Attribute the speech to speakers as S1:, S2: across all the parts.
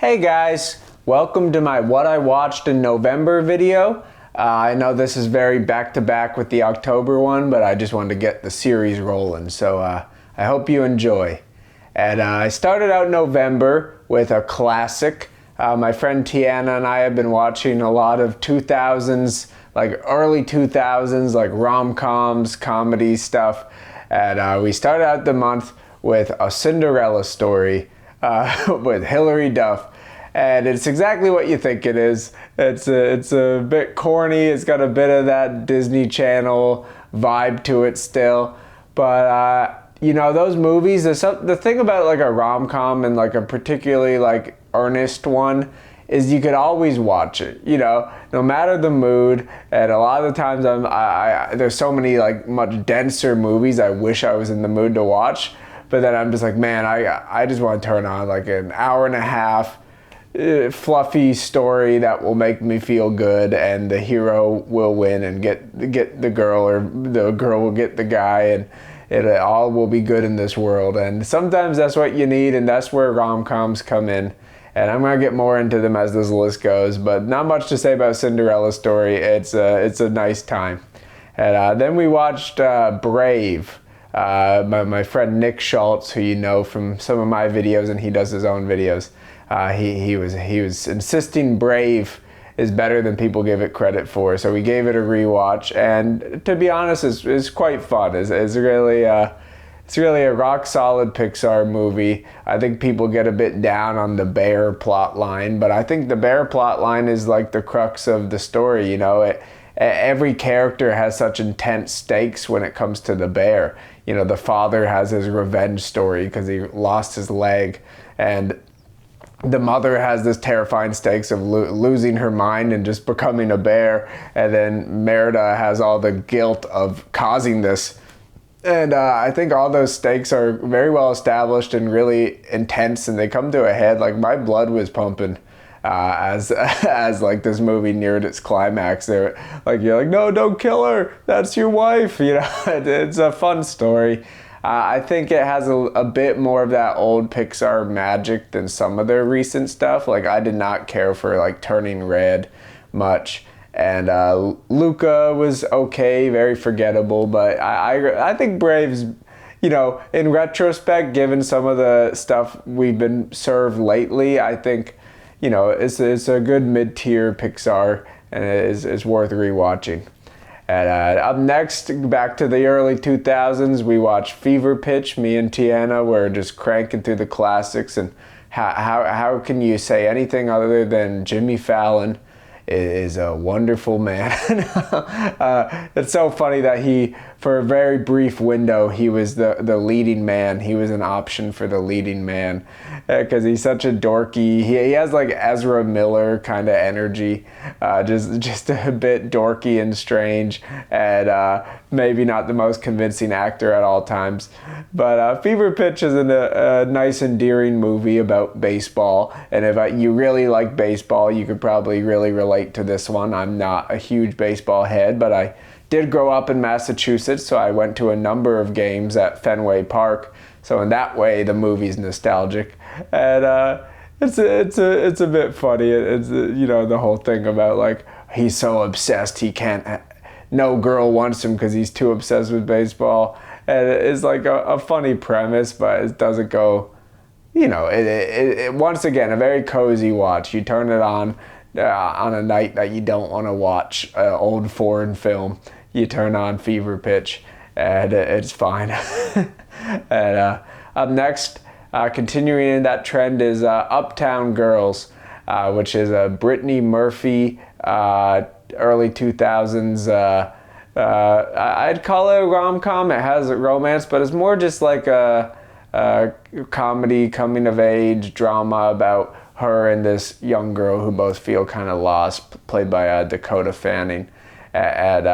S1: Hey guys, welcome to my What I Watched in November video. I know this is very back-to-back with the October one, but I just wanted to get the series rolling, so I hope you enjoy. And I started out November with a classic. My friend Tiana and I have been watching a lot of 2000s, like early 2000s, like rom-coms, comedy stuff. And we started out the month with A Cinderella Story with Hilary Duff. And it's exactly what you think it is. It's a bit corny. It's got a bit of that Disney Channel vibe to it still. But you know, those movies, the thing about like a rom-com and like a particularly like earnest one is you could always watch it, you know, no matter the mood. And a lot of the times there's so many like much denser movies I wish I was in the mood to watch. But then I'm just like, man, I just want to turn on like an hour and a half fluffy story that will make me feel good, and the hero will win and get the girl, or the girl will get the guy, and it all will be good in this world. And sometimes that's what you need, and that's where rom-coms come in. And I'm gonna get more into them as this list goes, but not much to say about Cinderella Story. It's a nice time. And then we watched Brave. My friend Nick Schultz, who you know from some of my videos, and he does his own videos. He was insisting Brave is better than people give it credit for, so we gave it a rewatch, and to be honest, it's quite fun. It's really a rock solid Pixar movie. I think people get a bit down on the bear plot line, but I think the bear plot line is like the crux of the story. You know, every character has such intense stakes when it comes to the bear. You know, the father has his revenge story because he lost his leg, and the mother has this terrifying stakes of losing her mind and just becoming a bear. And then Merida has all the guilt of causing this. And I think all those stakes are very well established and really intense, and they come to a head. Like, my blood was pumping as like this movie neared its climax. You're like, no, don't kill her. That's your wife. You know, it's a fun story. I think it has a bit more of that old Pixar magic than some of their recent stuff. Like, I did not care for like Turning Red much. And Luca was okay, very forgettable. But I think Brave's, you know, in retrospect, given some of the stuff we've been served lately, I think, you know, it's a good mid-tier Pixar, and it is worth rewatching. And up next, back to the early 2000s, we watched Fever Pitch. Me and Tiana were just cranking through the classics. And how can you say anything other than Jimmy Fallon is a wonderful man? It's so funny that for a very brief window, he was the leading man. He was an option for the leading man because he's such a dorky. He has like Ezra Miller kind of energy, just a bit dorky and strange, and maybe not the most convincing actor at all times. But Fever Pitch is a nice, endearing movie about baseball, and if you really like baseball, you could probably really relate to this one. I'm not a huge baseball head, but I did grow up in Massachusetts, so I went to a number of games at Fenway Park. So in that way, the movie's nostalgic, and it's a bit funny. It's you know, the whole thing about like he's so obsessed he can't. No girl wants him because he's too obsessed with baseball, and it's like a funny premise, but it doesn't go. You know, it once again a very cozy watch. You turn it on a night that you don't want to watch an old foreign film. You turn on Fever Pitch, and it's fine. And up next, continuing in that trend, is Uptown Girls, which is a Brittany Murphy early 2000s. I'd call it a rom-com. It has a romance, but it's more just like a comedy, coming of age drama about her and this young girl who both feel kind of lost, played by Dakota Fanning. And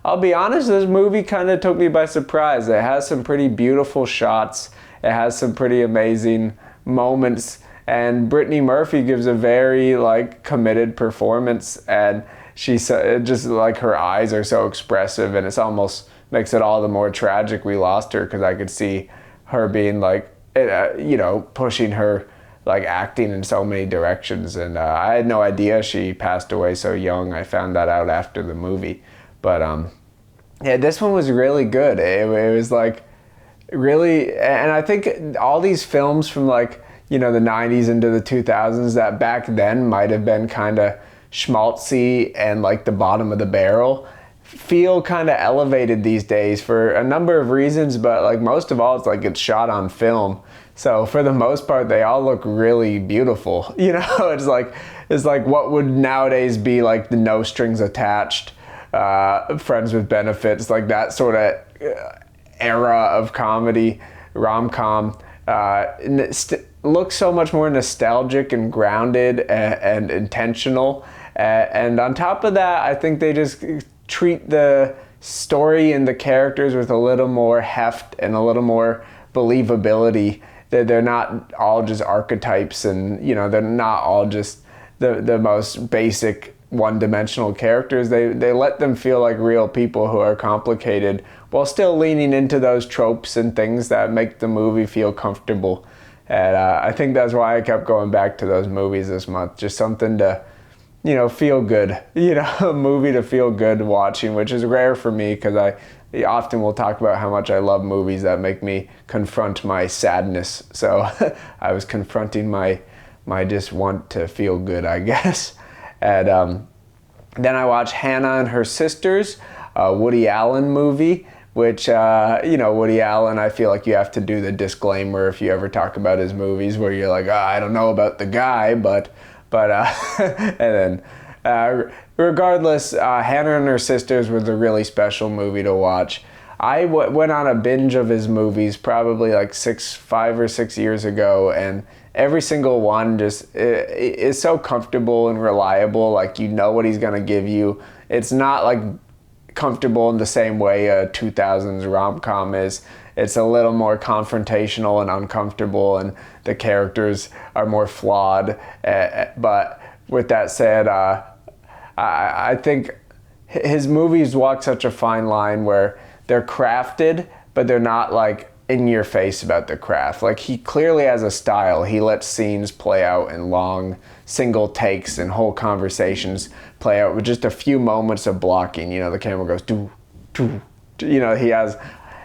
S1: I'll be honest, this movie kind of took me by surprise. It has some pretty beautiful shots. It has some pretty amazing moments, and Brittany Murphy gives a very like committed performance, and she's just like, her eyes are so expressive, and it's almost makes it all the more tragic we lost her, because I could see her being like, you know, pushing her like acting in so many directions. And I had no idea she passed away so young. I found that out after the movie. But yeah, this one was really good. It was like really, and I think all these films from like, you know, the 90s into the 2000s that back then might have been kind of schmaltzy and like the bottom of the barrel feel kind of elevated these days for a number of reasons, but like most of all, it's like it's shot on film. So for the most part, they all look really beautiful. You know, it's like what would nowadays be like the no strings attached, friends with benefits, like that sort of era of comedy, rom-com. Looks so much more nostalgic and grounded and intentional. And on top of that, I think they just treat the story and the characters with a little more heft and a little more believability. They're not all just archetypes, and you know, they're not all just the most basic one-dimensional characters. They let them feel like real people who are complicated while still leaning into those tropes and things that make the movie feel comfortable. And I think that's why I kept going back to those movies this month. Just something to, you know, feel good. You know, a movie to feel good watching, which is rare for me because I often will talk about how much I love movies that make me confront my sadness. So I was confronting my just want to feel good, I guess. And then I watched Hannah and Her Sisters, a Woody Allen movie, which, you know, Woody Allen, I feel like you have to do the disclaimer if you ever talk about his movies where you're like, oh, I don't know about the guy, but and then regardless, Hannah and Her Sisters was a really special movie to watch. I went on a binge of his movies probably like 5 or 6 years ago, and every single one just is so comfortable and reliable. Like, you know what he's gonna give you. It's not like comfortable in the same way a 2000s rom-com is. It's a little more confrontational and uncomfortable, and the characters are more flawed. But with that said, I think his movies walk such a fine line where they're crafted, but they're not like in your face about the craft. Like, he clearly has a style. He lets scenes play out in long single takes and whole conversations play out with just a few moments of blocking. You know, the camera goes doo, doo. You know, he has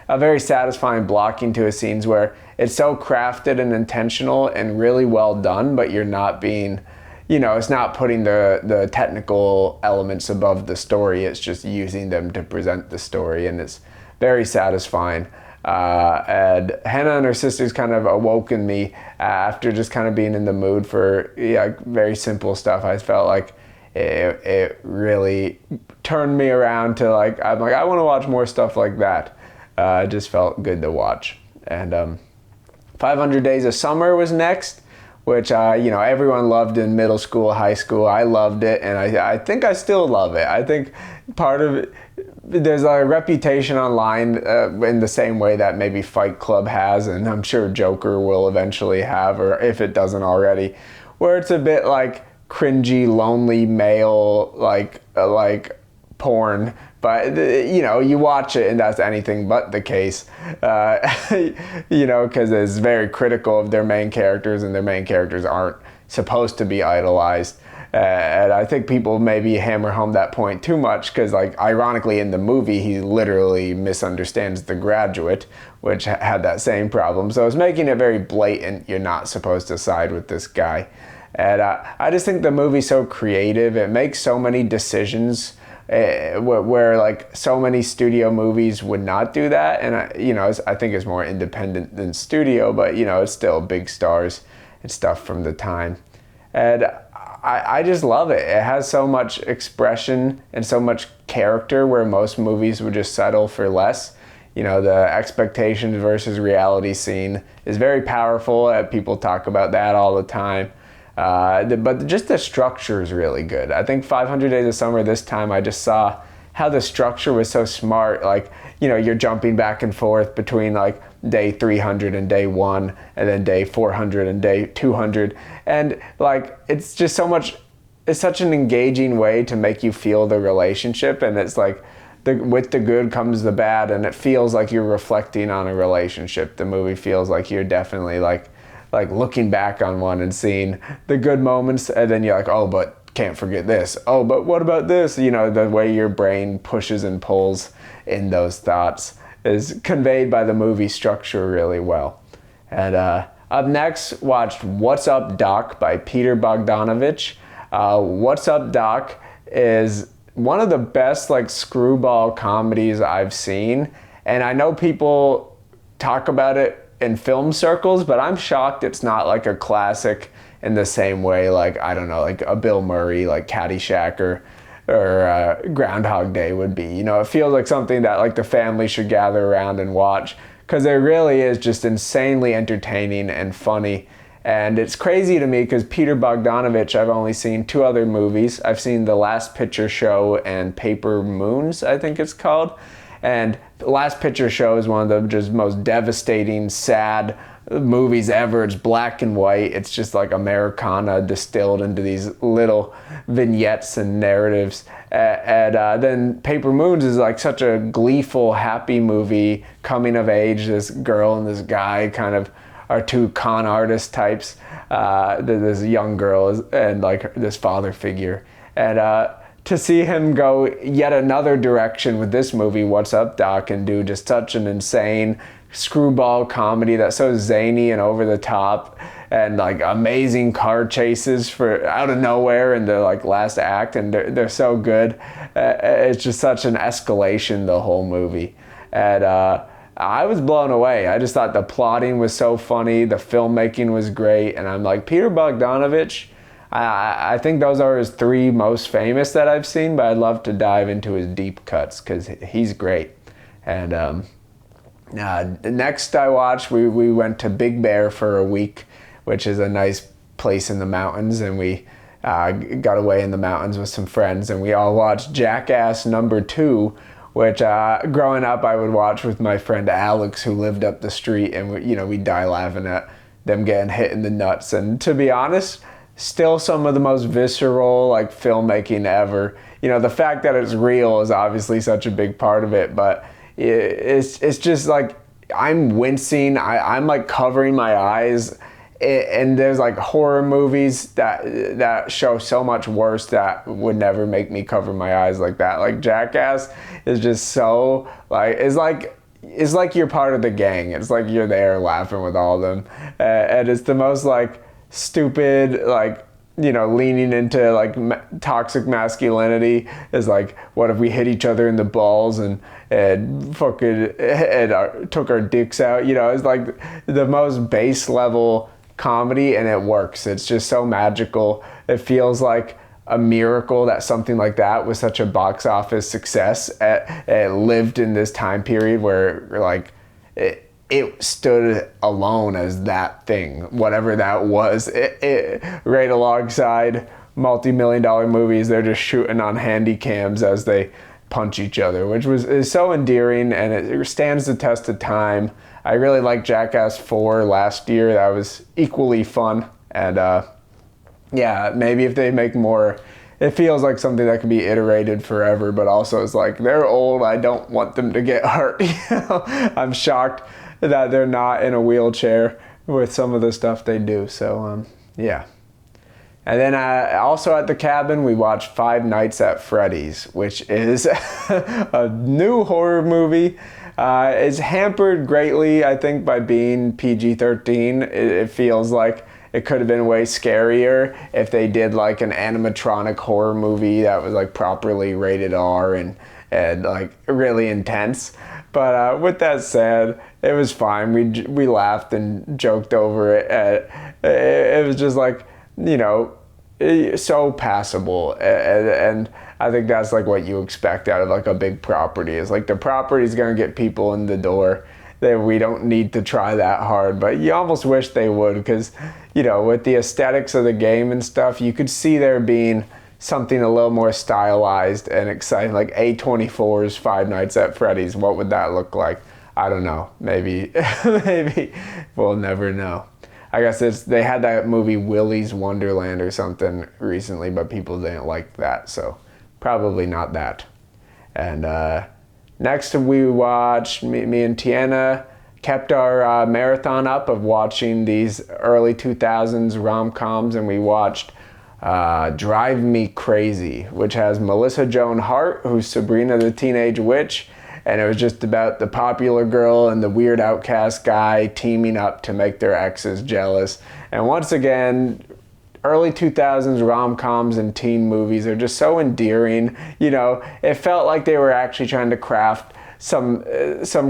S1: a very satisfying blocking to his scenes where it's so crafted and intentional and really well done, but you're not being, you know, it's not putting the technical elements above the story. It's just using them to present the story, and it's very satisfying. And Hannah and Her Sisters kind of awoken me after just kind of being in the mood for very simple stuff. I felt like it really turned me around to like, I'm like, I want to watch more stuff like that. It just felt good to watch. And 500 Days of Summer was next, which you know, everyone loved in middle school, high school. I loved it, and I think I still love it. I think part of it, there's a reputation online in the same way that maybe Fight Club has, and I'm sure Joker will eventually have, or if it doesn't already, where it's a bit like cringy, lonely male, like porn. But, you know, you watch it and that's anything but the case, you know, because it's very critical of their main characters, and their main characters aren't supposed to be idolized. And I think people maybe hammer home that point too much because, like, ironically in the movie, he literally misunderstands The Graduate, which had that same problem. So it's making it very blatant, you're not supposed to side with this guy. And I just think the movie's so creative. It makes so many decisions where like so many studio movies would not do that. And you know, I think it's more independent than studio, but you know, it's still big stars and stuff from the time. And I just love it. It has so much expression and so much character where most movies would just settle for less. You know, the expectations versus reality scene is very powerful. People talk about that all the time. But just the structure is really good. I think 500 Days of Summer this time, I just saw how the structure was so smart. Like, you know, you're jumping back and forth between like day 300 and day 1, and then day 400 and day 200. And like, it's just so much, it's such an engaging way to make you feel the relationship. And it's like, with the good comes the bad, and it feels like you're reflecting on a relationship. The movie feels like you're definitely like like looking back on one and seeing the good moments, and then you're like, oh, but can't forget this. Oh, but what about this? You know, the way your brain pushes and pulls in those thoughts is conveyed by the movie structure really well. And up next, watched What's Up, Doc by Peter Bogdanovich. What's Up, Doc is one of the best like screwball comedies I've seen. And I know people talk about it in film circles, but I'm shocked it's not like a classic in the same way, like, I don't know, like a Bill Murray, like Caddyshack or Groundhog Day would be. You know, it feels like something that like the family should gather around and watch, because it really is just insanely entertaining and funny. And it's crazy to me because Peter Bogdanovich, I've only seen 2 other movies. I've seen The Last Picture Show and Paper Moons, I think it's called. And The Last Picture Show is one of the just most devastating, sad movies ever. It's black and white. It's just like Americana distilled into these little vignettes and narratives. And then Paper Moons is like such a gleeful, happy movie, coming of age. This girl and this guy kind of are 2 con artist types. This young girl and like this father figure. And to see him go yet another direction with this movie, What's Up, Doc, and do just such an insane screwball comedy that's so zany and over the top, and like amazing car chases for out of nowhere in the like last act, and they're so good. It's just such an escalation, the whole movie. And I was blown away. I just thought the plotting was so funny, the filmmaking was great, and I'm like, Peter Bogdanovich, I think those are his 3 most famous that I've seen, but I'd love to dive into his deep cuts because he's great. And next I watched, we went to Big Bear for a week, which is a nice place in the mountains, and we got away in the mountains with some friends, and we all watched Jackass #2, which growing up I would watch with my friend Alex, who lived up the street, and we'd die laughing at them getting hit in the nuts. And to be honest, still some of the most visceral like filmmaking ever. You know, the fact that it's real is obviously such a big part of it, but it's just like I'm wincing. I'm like covering my eyes, and there's like horror movies that show so much worse that would never make me cover my eyes like that. Like Jackass is just so like it's like you're part of the gang. It's like you're there laughing with all of them, and it's the most like stupid, like, leaning into like toxic masculinity is like, what if we hit each other in the balls and fucking took our dicks out? It's like the most base level comedy, and it works. It's just so magical. It feels like a miracle that something like that was such a box office success. It lived in this time period where like it stood alone as that thing, whatever that was. Right alongside multi-million-dollar movies, they're just shooting on handy cams as they punch each other, which is so endearing, and it stands the test of time. I really liked Jackass 4 last year. That was equally fun. And yeah, maybe if they make more, it feels like something that can be iterated forever, but also it's like, they're old, I don't want them to get hurt. I'm shocked that they're not in a wheelchair with some of the stuff they do. So yeah. And then also at the cabin, we watched Five Nights at Freddys, which is a new horror movie. It's hampered greatly, I think, by being PG-13. It feels like it could have been way scarier if they did like an animatronic horror movie that was like properly rated R and like really intense. But with that said, it was fine. We laughed and joked over it. It was just like, so passable. And I think that's like what you expect out of like a big property. Is like the property is going to get people in the door. That we don't need to try that hard, but you almost wish they would, because with the aesthetics of the game and stuff, you could see there being something a little more stylized and exciting, like A24's Five Nights at Freddy's. What would that look like? I don't know. Maybe we'll never know. I guess they had that movie Willy's Wonderland or something recently, but people didn't like that, so probably not that. And next we watched, me and Tiana kept our marathon up of watching these early 2000s rom-coms, and we watched Drive Me Crazy, which has Melissa Joan Hart, who's Sabrina the Teenage Witch, and it was just about the popular girl and the weird outcast guy teaming up to make their exes jealous. And once again, early 2000s rom-coms and teen movies are just so endearing. You know, it felt like they were actually trying to craft some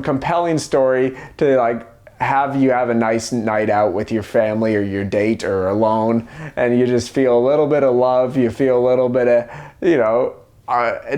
S1: compelling story to like have you have a nice night out with your family or your date or alone, and you just feel a little bit of love, you feel a little bit of, you know,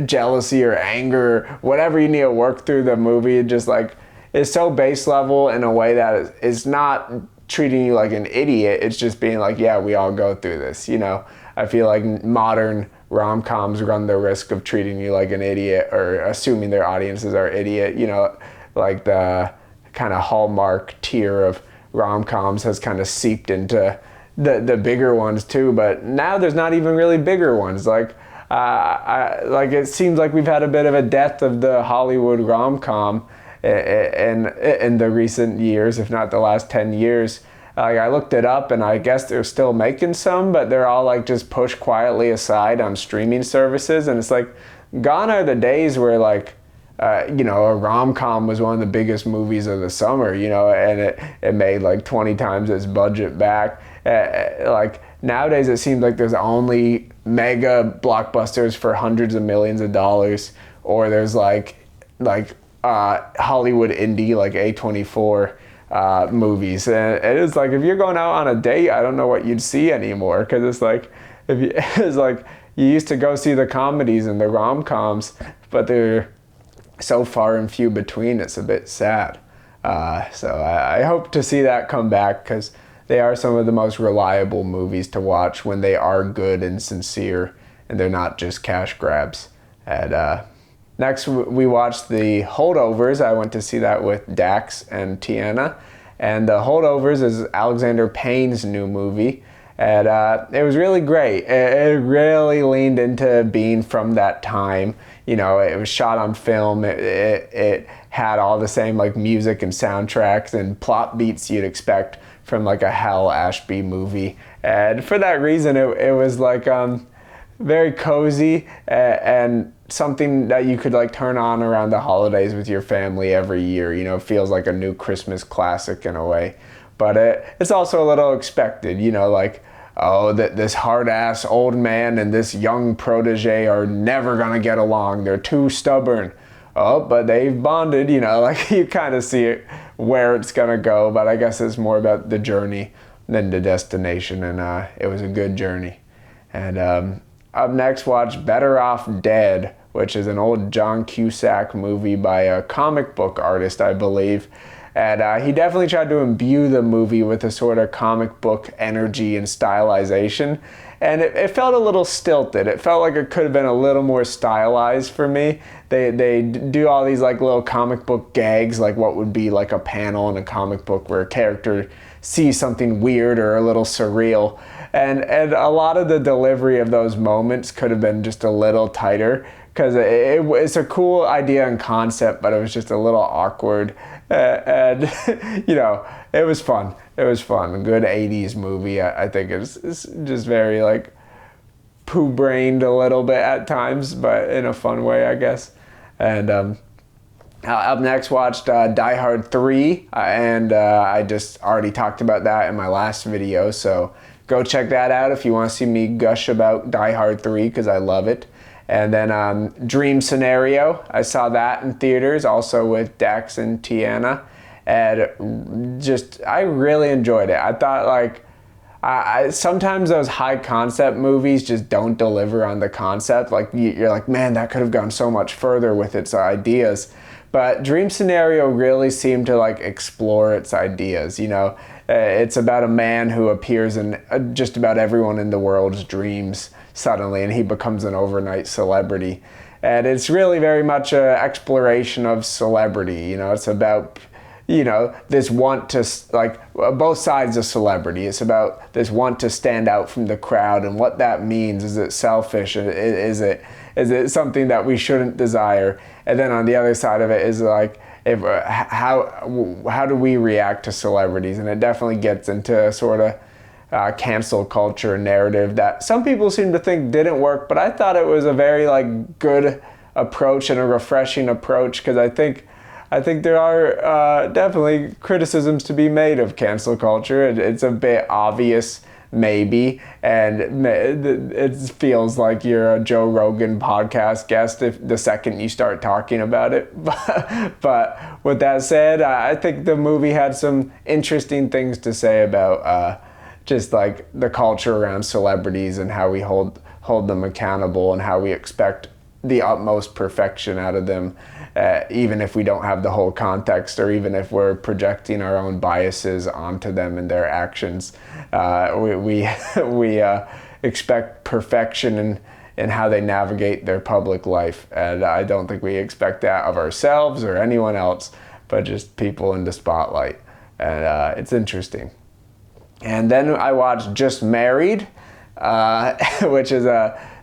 S1: jealousy or anger, whatever you need to work through. The movie just like is so base level in a way that is not treating you like an idiot. It's just being like, yeah, we all go through this, you know. I feel like modern rom-coms run the risk of treating you like an idiot or assuming their audiences are idiot, you know, like the kind of Hallmark tier of rom-coms has kind of seeped into the bigger ones too, but now there's not even really bigger ones. Like like it seems like we've had a bit of a death of the Hollywood rom-com in the recent years, if not the last 10 years. Like I looked it up, and I guess they're still making some, but they're all like just pushed quietly aside on streaming services. And it's like, gone are the days where like, you know, a rom-com was one of the biggest movies of the summer, you know, and it made like 20 times its budget back. Like nowadays, it seems like there's only mega blockbusters for hundreds of millions of dollars, or there's like Hollywood indie like A24 movies, and it's like if you're going out on a date, I don't know what you'd see anymore, because it's like it's like you used to go see the comedies and the rom-coms, but they're so far and few between. It's a bit sad. So I hope to see that come back, because they are some of the most reliable movies to watch when they are good and sincere and they're not just cash grabs. And next, we watched the Holdovers. I went to see that with Dax and Tiana. And the Holdovers is Alexander Payne's new movie. And it was really great. It really leaned into being from that time. You know, it was shot on film. It had all the same like music and soundtracks and plot beats you'd expect from like a Hal Ashby movie. And for that reason, it was like very cozy and something that you could like turn on around the holidays with your family every year. You know, it feels like a new Christmas classic in a way. But it's also a little expected, you know, like, oh, this hard-ass old man and this young protege are never gonna get along. They're too stubborn. Oh, but they've bonded, you know, like you kind of see it where it's gonna go, but I guess it's more about the journey than the destination, and it was a good journey. And up next, watch Better Off Dead, which is an old John Cusack movie by a comic book artist, I believe. And he definitely tried to imbue the movie with a sort of comic book energy and stylization. And it felt a little stilted. It felt like it could have been a little more stylized for me. They do all these like little comic book gags, like what would be like a panel in a comic book where a character sees something weird or a little surreal. And a lot of the delivery of those moments could have been just a little tighter, because it's a cool idea and concept, but it was just a little awkward. And you know, it was fun. It was fun. A good 80s movie. I think it's just very like poo-brained a little bit at times, but in a fun way, I guess. And up next, watched Die Hard 3, and I just already talked about that in my last video, so go check that out if you want to see me gush about Die Hard 3, because I love it. And then Dream Scenario, I saw that in theaters, also with Dax and Tiana, and just, I really enjoyed it. I thought like, sometimes those high concept movies just don't deliver on the concept. Like you're like, man, that could have gone so much further with its ideas. But Dream Scenario really seemed to like explore its ideas, you know. It's about a man who appears in just about everyone in the world's dreams suddenly, and he becomes an overnight celebrity. And it's really very much an exploration of celebrity, you know. It's about, you know, this want to, like, both sides of celebrity. It's about this want to stand out from the crowd and what that means. Is it selfish? Is it something that we shouldn't desire? And then on the other side of it is like, if how do we react to celebrities? And it definitely gets into sort of cancel culture narrative that some people seem to think didn't work, but I thought it was a very like good approach and a refreshing approach, because I think there are definitely criticisms to be made of cancel culture. It's a bit obvious, maybe, and it feels like you're a Joe Rogan podcast guest if the second you start talking about it. But with that said, I think the movie had some interesting things to say about just like the culture around celebrities and how we hold them accountable and how we expect the utmost perfection out of them, even if we don't have the whole context, or even if we're projecting our own biases onto them and their actions. We expect perfection in how they navigate their public life, and I don't think we expect that of ourselves or anyone else, but just people in the spotlight, and it's interesting. And then I watched Just Married, which is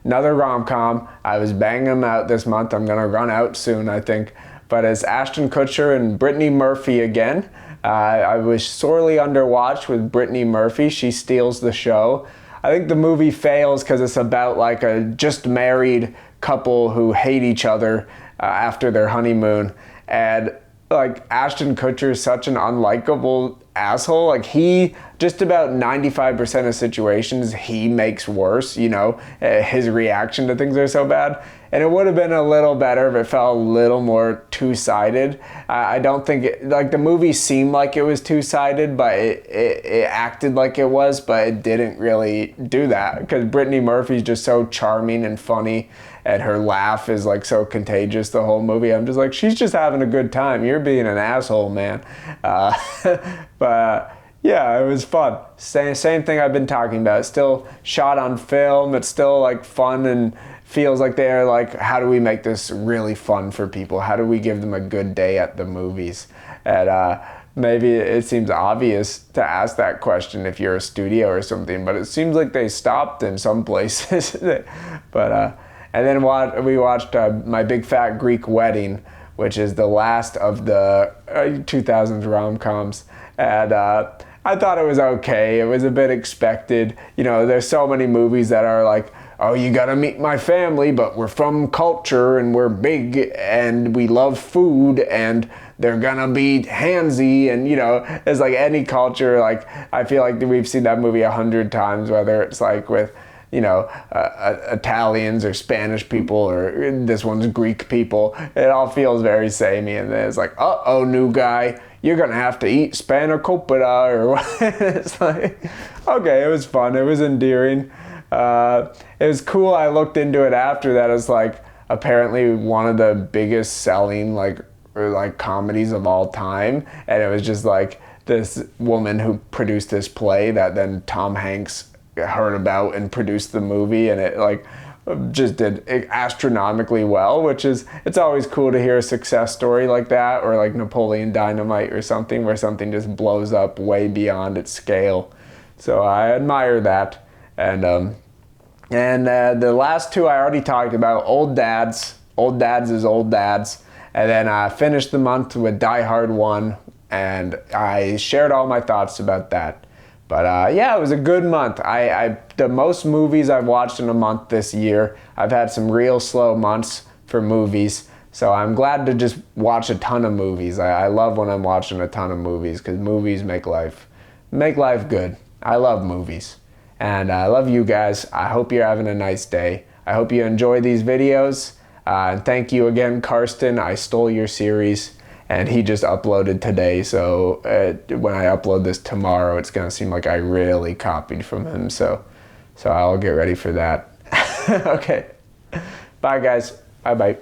S1: another rom-com. I was banging them out this month. I'm gonna run out soon, I think. But it's Ashton Kutcher and Brittany Murphy again. I was sorely underwatched with Brittany Murphy. She steals the show. I think the movie fails because it's about like a just married couple who hate each other after their honeymoon. And like Ashton Kutcher is such an unlikable asshole. Like he, just about 95% of situations he makes worse, you know, his reaction to things are so bad. And it would have been a little better if it felt a little more two-sided. I don't think like the movie seemed like it was two-sided, but it acted like it was, but it didn't really do that, because Brittany Murphy's just so charming and funny, and her laugh is like so contagious the whole movie. I'm just like, she's just having a good time. You're being an asshole, man. But yeah, it was fun. Same thing I've been talking about. It's still shot on film. It's still like fun and feels like they're like, how do we make this really fun for people? How do we give them a good day at the movies? And maybe it seems obvious to ask that question if you're a studio or something, but it seems like they stopped in some places. But and then we watched My Big Fat Greek Wedding, which is the last of the 2000s rom-coms. And I thought it was okay. It was a bit expected. You know, there's so many movies that are like, oh, you gotta meet my family, but we're from culture and we're big and we love food and they're gonna be handsy, and you know, it's like any culture. Like I feel like we've seen that movie 100 times, whether it's like with, you know, Italians or Spanish people, or this one's Greek people. It all feels very samey, and then it's like, uh-oh, new guy, you're gonna have to eat spanakopita or what. It's like, okay, it was fun, it was endearing. It was cool. I looked into it after that. It's like apparently one of the biggest selling like comedies of all time, and it was just like this woman who produced this play that then Tom Hanks heard about and produced the movie, and it like just did astronomically well, which is, it's always cool to hear a success story like that, or like Napoleon Dynamite or something, where something just blows up way beyond its scale. So I admire that. And the last two I already talked about, Old Dads. Old Dads is Old Dads. And then I finished the month with Die Hard 1, and I shared all my thoughts about that. But yeah, it was a good month. The most movies I've watched in a month this year. I've had some real slow months for movies, so I'm glad to just watch a ton of movies. I love when I'm watching a ton of movies, because movies make life good. I love movies. And I love you guys. I hope you're having a nice day. I hope you enjoy these videos. And thank you again, Karsten. I stole your series, and he just uploaded today. So when I upload this tomorrow, it's gonna seem like I really copied from him. So I'll get ready for that. Okay. Bye, guys. Bye-bye.